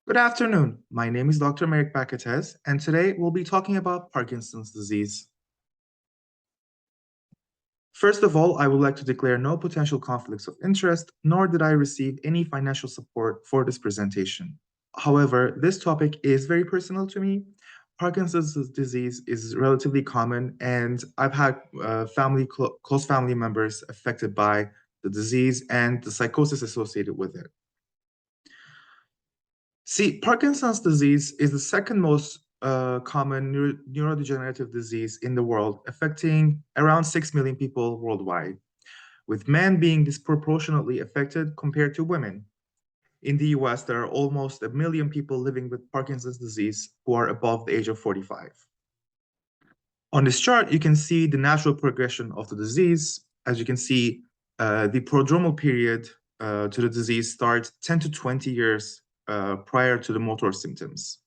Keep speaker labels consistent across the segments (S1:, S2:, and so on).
S1: Good afternoon. My name is Dr. Meric Berke Tez, and today we'll be talking about Parkinson's disease. First of all, I would like to declare no potential conflicts of interest, nor did I receive any financial support for this presentation. However, this topic is very personal to me. Parkinson's disease is relatively common, and I've had close family members affected by the disease and the psychosis associated with it. See, Parkinson's disease is the second most common neurodegenerative disease in the world, affecting around 6 million people worldwide, with men being disproportionately affected compared to women. In the US, there are almost 1 million people living with Parkinson's disease who are above the age of 45. On this chart, you can see the natural progression of the disease. As you can see, the prodromal period to the disease starts 10 to 20 years prior to the motor symptoms.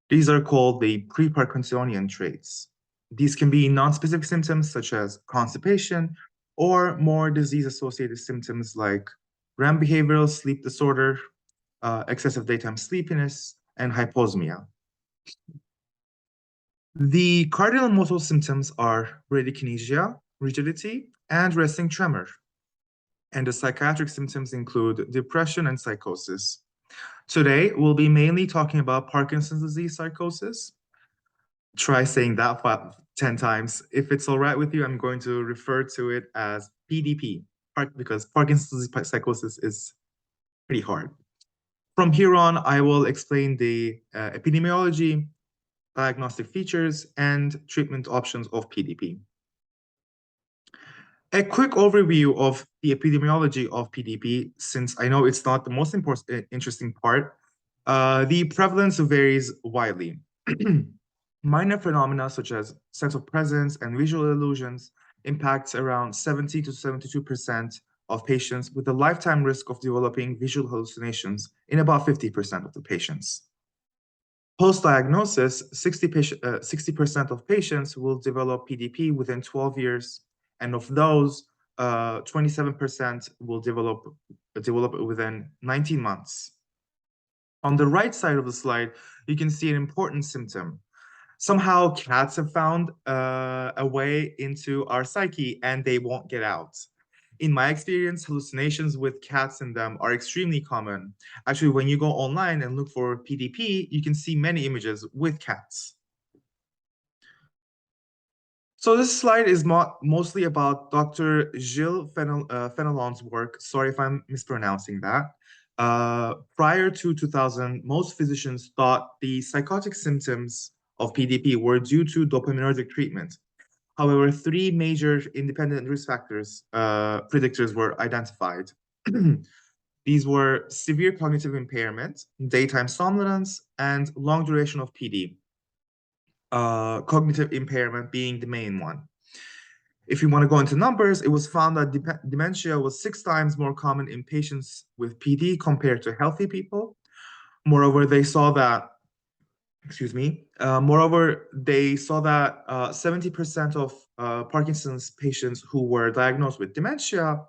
S1: These are called the pre-Parkinsonian traits. These can be non-specific symptoms such as constipation or more disease-associated symptoms like REM behavioral sleep disorder, excessive daytime sleepiness, and hyposmia. The cardinal motor symptoms are bradykinesia, rigidity, and resting tremor. And the psychiatric symptoms include depression and psychosis. Today, we'll be mainly talking about Parkinson's disease psychosis. Try saying that 10 times. If it's all right with you, I'm going to refer to it as PDP, because Parkinson's disease psychosis is pretty hard. From here on, I will explain the epidemiology, diagnostic features, and treatment options of PDP. A quick overview of the epidemiology of PDP, since I know it's not the most interesting part. The prevalence varies widely. Minor phenomena such as sense of presence and visual illusions impacts around 70 to 72% of patients, with a lifetime risk of developing visual hallucinations in about 50% of the patients. Post-diagnosis, 60% of patients will develop PDP within 12 years, and of those, 27% will develop within 19 months. On the right side of the slide, you can see an important symptom. Somehow cats have found a way into our psyche and they won't get out. In my experience, hallucinations with cats in them are extremely common. Actually, when you go online and look for PDP, you can see many images with cats. So this slide is mostly about Dr. Gilles Fenelon's work. Sorry if I'm mispronouncing that. Prior to 2000, most physicians thought the psychotic symptoms of PDP were due to dopaminergic treatment. However, three major independent risk factors, predictors were identified. These were severe cognitive impairment, daytime somnolence, and long duration of PD. Cognitive impairment being the main one. If you want to go into numbers, it was found that dementia was 6 times more common in patients with PD compared to healthy people. Moreover, they saw that, 70% of Parkinson's patients who were diagnosed with dementia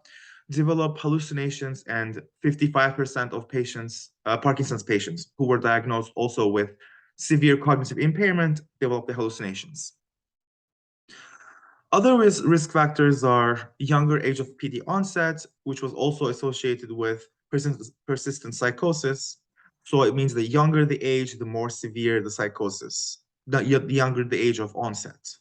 S1: develop hallucinations, and 55% of Parkinson's patients who were diagnosed also with severe cognitive impairment develop the hallucinations. Other risk factors are younger age of PD onset, which was also associated with persistent psychosis. So it means the younger the age, the more severe the psychosis, the younger the age of onset.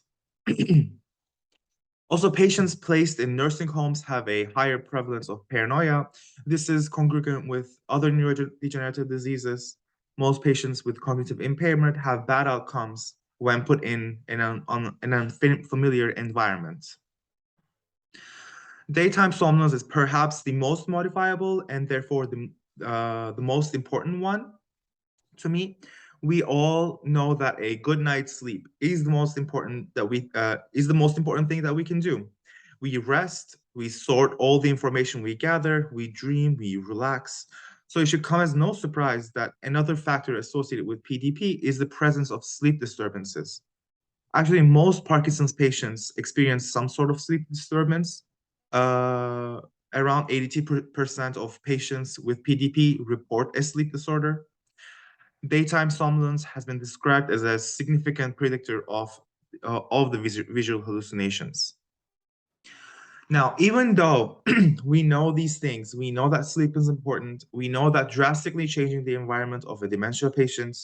S1: Also, patients placed in nursing homes have a higher prevalence of paranoia. This is congruent with other neurodegenerative diseases. Most patients with cognitive impairment have bad outcomes when put in an unfamiliar environment. Daytime somnolence is perhaps the most modifiable and therefore the most important one to me. We all know that a good night's sleep is the most important thing that we can do. We rest, we sort all the information we gather, we dream, we relax. So it should come as no surprise that another factor associated with PDP is the presence of sleep disturbances. Actually, most Parkinson's patients experience some sort of sleep disturbance. Around 82% of patients with PDP report a sleep disorder. Daytime somnolence has been described as a significant predictor of the visual hallucinations. Now, even though we know these things, we know that sleep is important, we know that drastically changing the environment of a dementia patient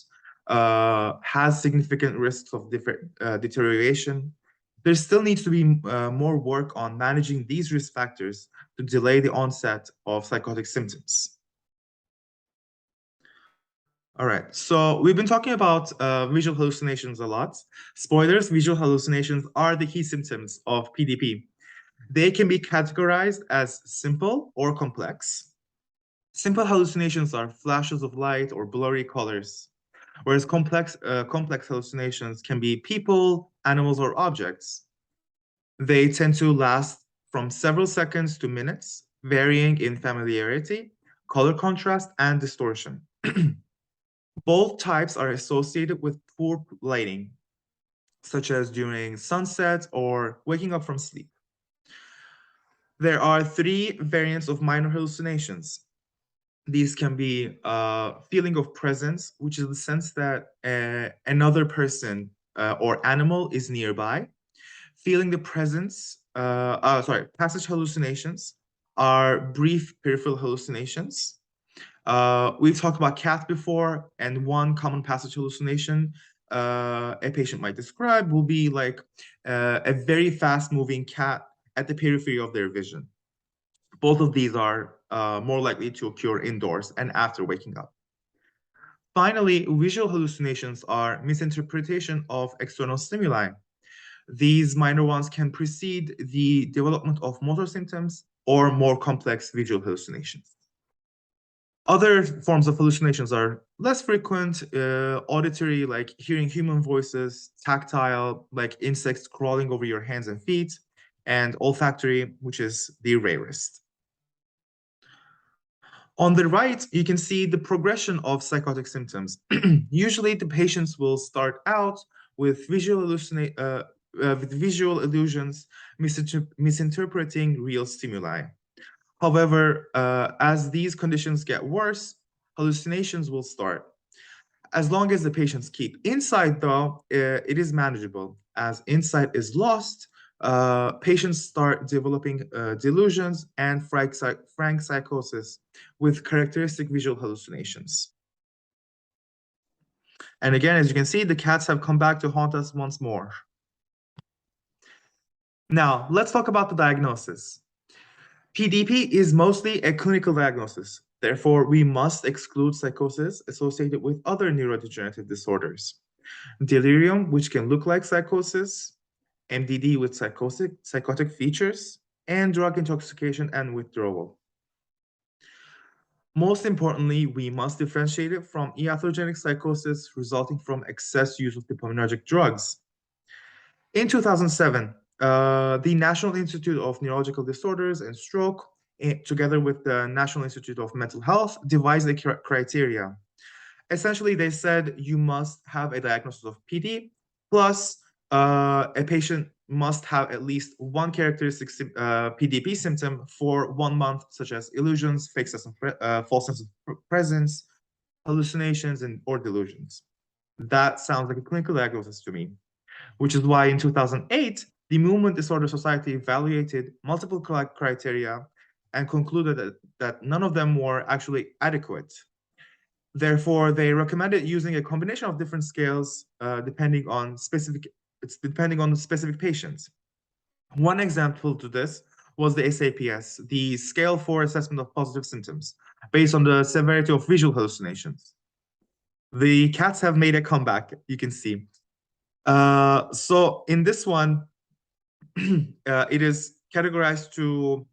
S1: has significant risks of deterioration, there still needs to be more work on managing these risk factors to delay the onset of psychotic symptoms. All right, so we've been talking about visual hallucinations a lot. Spoilers, visual hallucinations are the key symptoms of PDP. They can be categorized as simple or complex. Simple hallucinations are flashes of light or blurry colors, whereas complex hallucinations can be people, animals, or objects. They tend to last from several seconds to minutes, varying in familiarity, color contrast, and distortion. Both types are associated with poor lighting, such as during sunset or waking up from sleep. There are three variants of minor hallucinations. These can be feeling of presence, which is the sense that another person or animal is nearby. Feeling the presence, passage hallucinations are brief peripheral hallucinations. We've talked about cat before, and one common passage hallucination a patient might describe will be like a very fast-moving cat at the periphery of their vision. Both of these are more likely to occur indoors and after waking up. Finally, visual hallucinations are misinterpretation of external stimuli. These minor ones can precede the development of motor symptoms or more complex visual hallucinations. Other forms of hallucinations are less frequent, auditory, like hearing human voices, tactile, like insects crawling over your hands and feet, and olfactory, which is the rarest. On the right, you can see the progression of psychotic symptoms. Usually, the patients will start out with visual illusions, misinterpreting real stimuli. However, as these conditions get worse, hallucinations will start. As long as the patients keep insight, though, it is manageable. As insight is lost, patients start developing delusions and frank psychosis with characteristic visual hallucinations. And again, as you can see, the cats have come back to haunt us once more. Now, let's talk about the diagnosis. PDP is mostly a clinical diagnosis. Therefore, we must exclude psychosis associated with other neurodegenerative disorders. Delirium, which can look like psychosis, MDD with psychotic features, and drug intoxication and withdrawal. Most importantly, we must differentiate it from iatrogenic psychosis resulting from excess use of dopaminergic drugs. In 2007, the National Institute of Neurological Disorders and Stroke, together with the National Institute of Mental Health, devised a criteria. Essentially, they said you must have a diagnosis of PD, plus a patient must have at least one characteristic PDP symptom for 1 month, such as illusions, false sense of presence, hallucinations, or delusions. That sounds like a clinical diagnosis to me, which is why in 2008, the Movement Disorder Society evaluated multiple criteria and concluded that none of them were actually adequate. Therefore, they recommended using a combination of different scales depending on the specific patients. One example to this was the SAPS, the Scale for Assessment of Positive Symptoms, based on the severity of visual hallucinations. The cats have made a comeback, you can see. So in this one, it is categorized to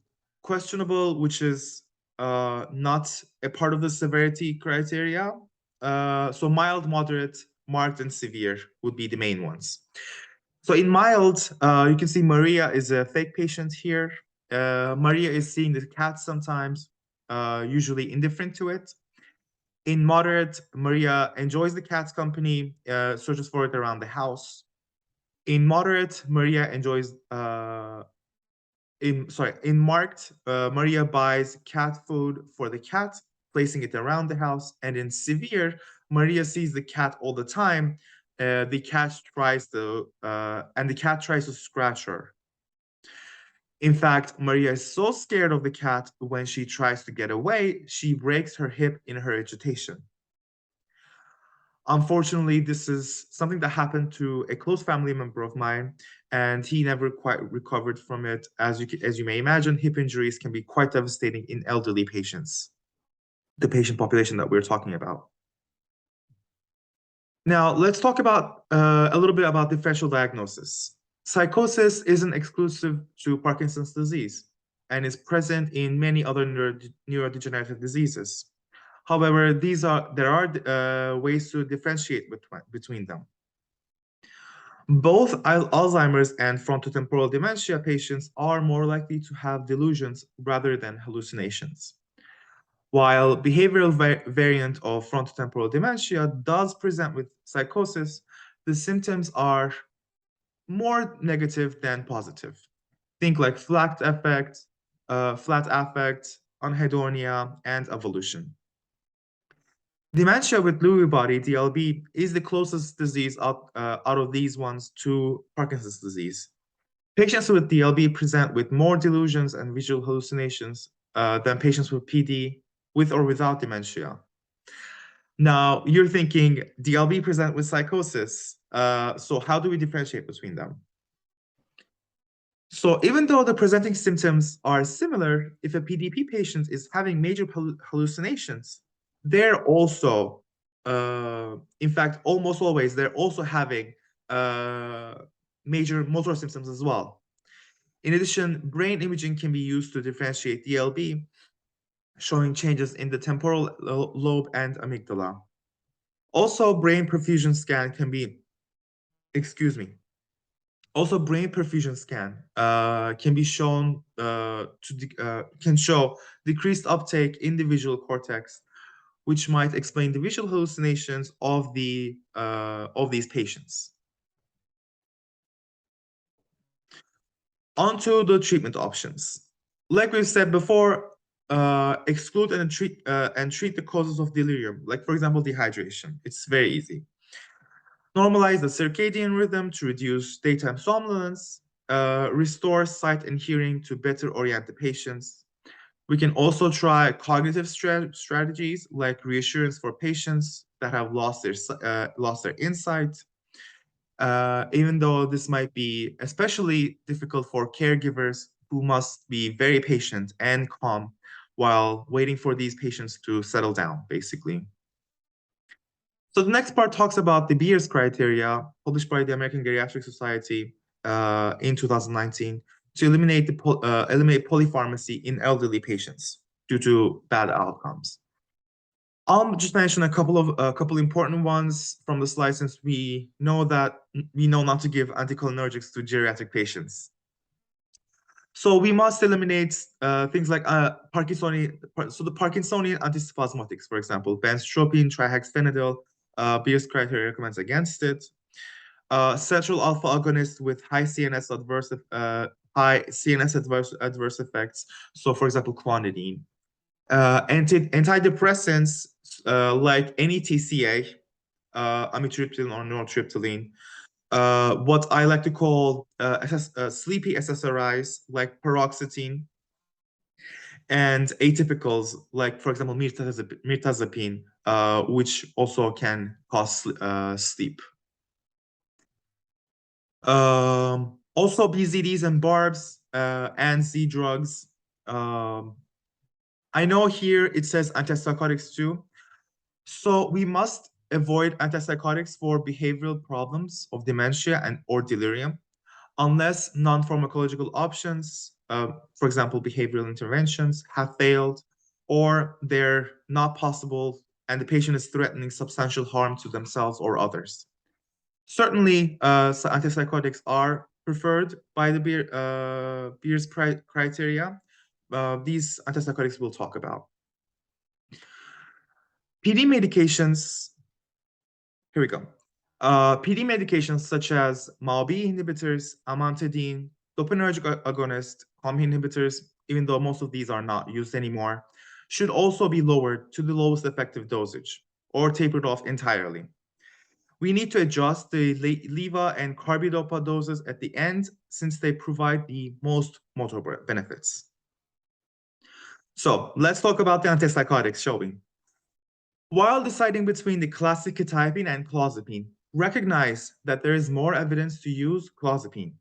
S1: questionable, which is not a part of the severity criteria. So mild, moderate, marked, and severe would be the main ones. So in mild, you can see Maria is a fake patient here. Maria is seeing the cat sometimes, usually indifferent to it. In moderate, Maria enjoys the cat's company, searches for it around the house. In moderate, Maria enjoys in marked, Maria buys cat food for the cat placing it around the house. And in severe, Maria sees the cat all the time. The cat tries to scratch her. In fact, Maria is so scared of the cat when she tries to get away, she breaks her hip in her agitation. Unfortunately, this is something that happened to a close family member of mine, and he never quite recovered from it. As you may imagine, hip injuries can be quite devastating in elderly patients, the patient population that we're talking about. Now, let's talk about a little bit about differential diagnosis. Psychosis isn't exclusive to Parkinson's disease and is present in many other neurodegenerative diseases. However, there are ways to differentiate between them. Both Alzheimer's and frontotemporal dementia patients are more likely to have delusions rather than hallucinations. While behavioral variant of frontotemporal dementia does present with psychosis, the symptoms are more negative than positive. Think like flat affect, anhedonia, and avolition. Dementia with Lewy body, DLB, is the closest disease out of these ones to Parkinson's disease. Patients with DLB present with more delusions and visual hallucinations than patients with PD, with or without dementia. Now, you're thinking DLB present with psychosis. So how do we differentiate between them? So even though the presenting symptoms are similar, if a PDP patient is having major hallucinations, they're also, in fact, almost always, they're also having major motor symptoms as well. In addition, brain imaging can be used to differentiate DLB, showing changes in the temporal lobe and amygdala. Also, brain perfusion scan can be, Also, brain perfusion scan can be shown can show decreased uptake in the visual cortex, which might explain the visual hallucinations of these patients. Onto the treatment options. Like we've said before, exclude and treat the causes of delirium, like for example dehydration. It's very easy. Normalize the circadian rhythm to reduce daytime somnolence, restore sight and hearing to better orient the patients. We can also try cognitive strategies like reassurance for patients that have lost their insight, even though this might be especially difficult for caregivers who must be very patient and calm while waiting for these patients to settle down, basically. So the next part talks about the Beers criteria published by the American Geriatric Society in 2019 to eliminate polypharmacy in elderly patients due to bad outcomes. I'll just mention a couple important ones from the slide, since we know not to give anticholinergics to geriatric patients. So we must eliminate things like Parkinsonian. So the Parkinsonian antispasmodics, for example, benztropine, trihexyphenidyl. Beers criteria recommends against it. Central alpha agonists with high CNS adverse effects. So, for example, clonidine. Antidepressants like any TCA, amitriptyline or nortriptyline. What I like to call sleepy SSRIs like paroxetine, and atypicals like, for example, mirtazapine, which also can cause sleep. Also, BZDs and barbs and Z drugs. I know here it says antipsychotics too. So we must avoid antipsychotics for behavioral problems of dementia or delirium, unless non-pharmacological options, for example, behavioral interventions, have failed, or they're not possible and the patient is threatening substantial harm to themselves or others. Certainly, antipsychotics are preferred by the Beers criteria. These antipsychotics we'll talk about. PD medications, here we go. PD medications such as MAO-B inhibitors, amantadine, dopaminergic agonist, COMT inhibitors, even though most of these are not used anymore, should also be lowered to the lowest effective dosage or tapered off entirely. We need to adjust the LEVA and carbidopa doses at the end since they provide the most motor benefits. So let's talk about the antipsychotics, shall we? While deciding between the classic quetiapine and clozapine, recognize that there is more evidence to use clozapine.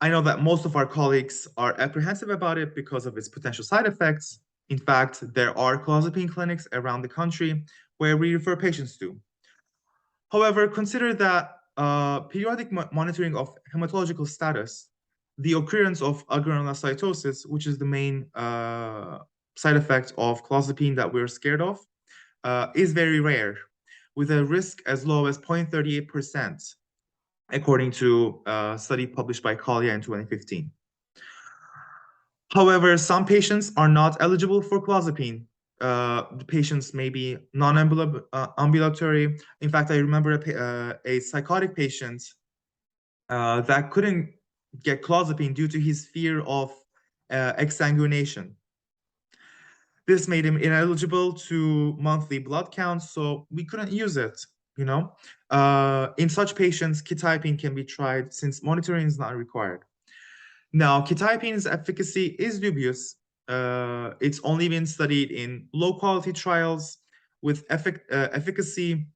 S1: I know that most of our colleagues are apprehensive about it because of its potential side effects. In fact, there are clozapine clinics around the country where we refer patients to. However, consider that periodic monitoring of hematological status, the occurrence of agranulocytosis, which is the main side effect of clozapine that we're scared of, is very rare, with a risk as low as 0.38%, according to a study published by Collier in 2015. However, some patients are not eligible for clozapine. The patients may be non-ambulatory. In fact, I remember a psychotic patient that couldn't get clozapine due to his fear of exsanguination. This made him ineligible to monthly blood counts, so we couldn't use it, you know? In such patients, quetiapine can be tried since monitoring is not required. Now, quetiapine's efficacy is dubious. It's only been studied in low-quality trials with efficacy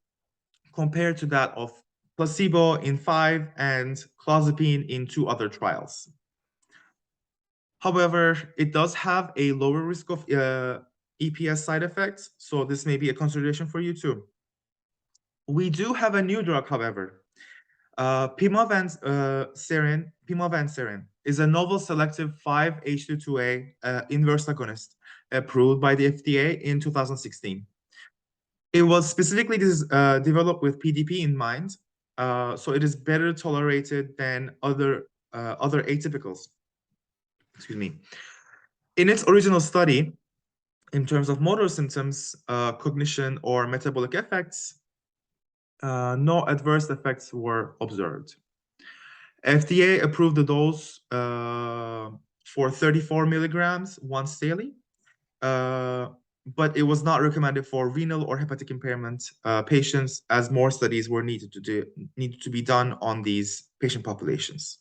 S1: compared to that of placebo in 5 and clozapine in 2 other trials. However, it does have a lower risk of EPS side effects, so this may be a consideration for you too. We do have a new drug, however. Pimavanserine is a novel selective 5-HT2A inverse agonist approved by the FDA in 2016. It was specifically developed with PDP in mind, so it is better tolerated than other atypicals. Excuse me. In its original study, in terms of motor symptoms, cognition, or metabolic effects, no adverse effects were observed. FDA approved the dose for 34 milligrams once daily, but it was not recommended for renal or hepatic impairment patients, as more studies were needed to be done on these patient populations.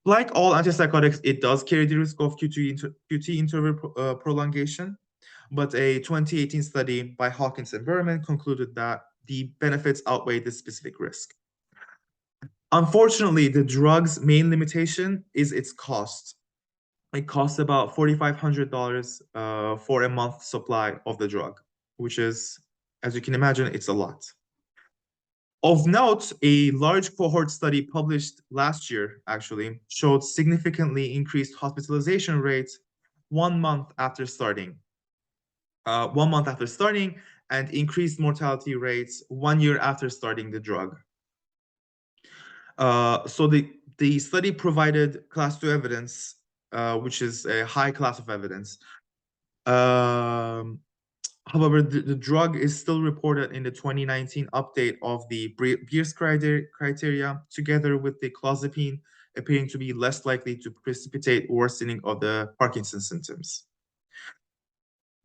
S1: Like all antipsychotics, it does carry the risk of QT interval prolongation, but a 2018 study by Hawkins and Berman concluded that the benefits outweigh this specific risk. Unfortunately, the drug's main limitation is its cost. It costs about $4,500 for a month supply of the drug, which is, as you can imagine, it's a lot. Of note, a large cohort study published last year, actually, showed significantly increased hospitalization rates 1 month after starting. 1 month after starting, and increased mortality rates 1 year after starting the drug. So the study provided class 2 evidence, which is a high class of evidence. However, the drug is still reported in the 2019 update of the Beers criteria, together with the clozapine appearing to be less likely to precipitate worsening of the Parkinson symptoms.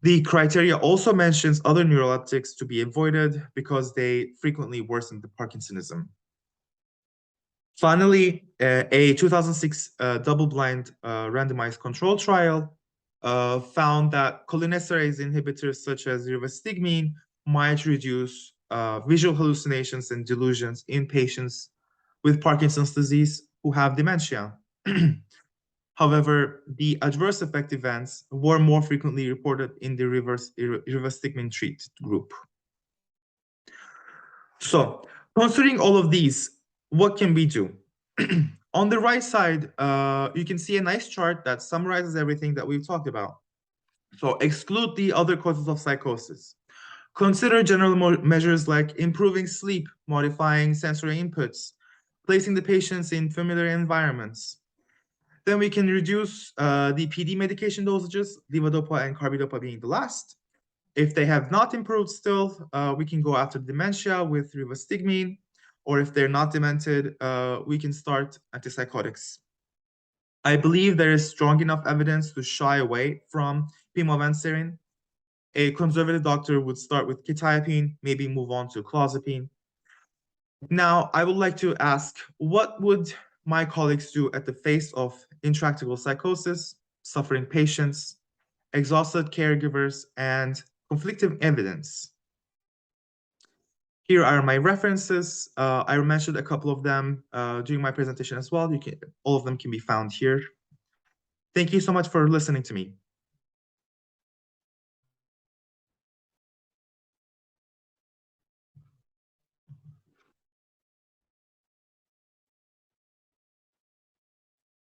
S1: The criteria also mentions other neuroleptics to be avoided because they frequently worsen the Parkinsonism. Finally, a 2006 double-blind randomized control trial found that cholinesterase inhibitors such as rivastigmine might reduce visual hallucinations and delusions in patients with Parkinson's disease who have dementia. However, the adverse effect events were more frequently reported in the rivastigmine treat group. So, considering all of these, what can we do? On the right side, you can see a nice chart that summarizes everything that we've talked about. So exclude the other causes of psychosis. Consider general measures like improving sleep, modifying sensory inputs, placing the patients in familiar environments. Then we can reduce the PD medication dosages, levodopa and carbidopa being the last. If they have not improved still, we can go after dementia with rivastigmine, or if they're not demented, we can start antipsychotics. I believe there is strong enough evidence to shy away from pimavanserin. A conservative doctor would start with quetiapine, maybe move on to clozapine. Now, I would like to ask, what would my colleagues do at the face of intractable psychosis, suffering patients, exhausted caregivers, and conflicting evidence? Here are my references. I mentioned a couple of them during my presentation as well. All of them can be found here. Thank you so much for listening to me.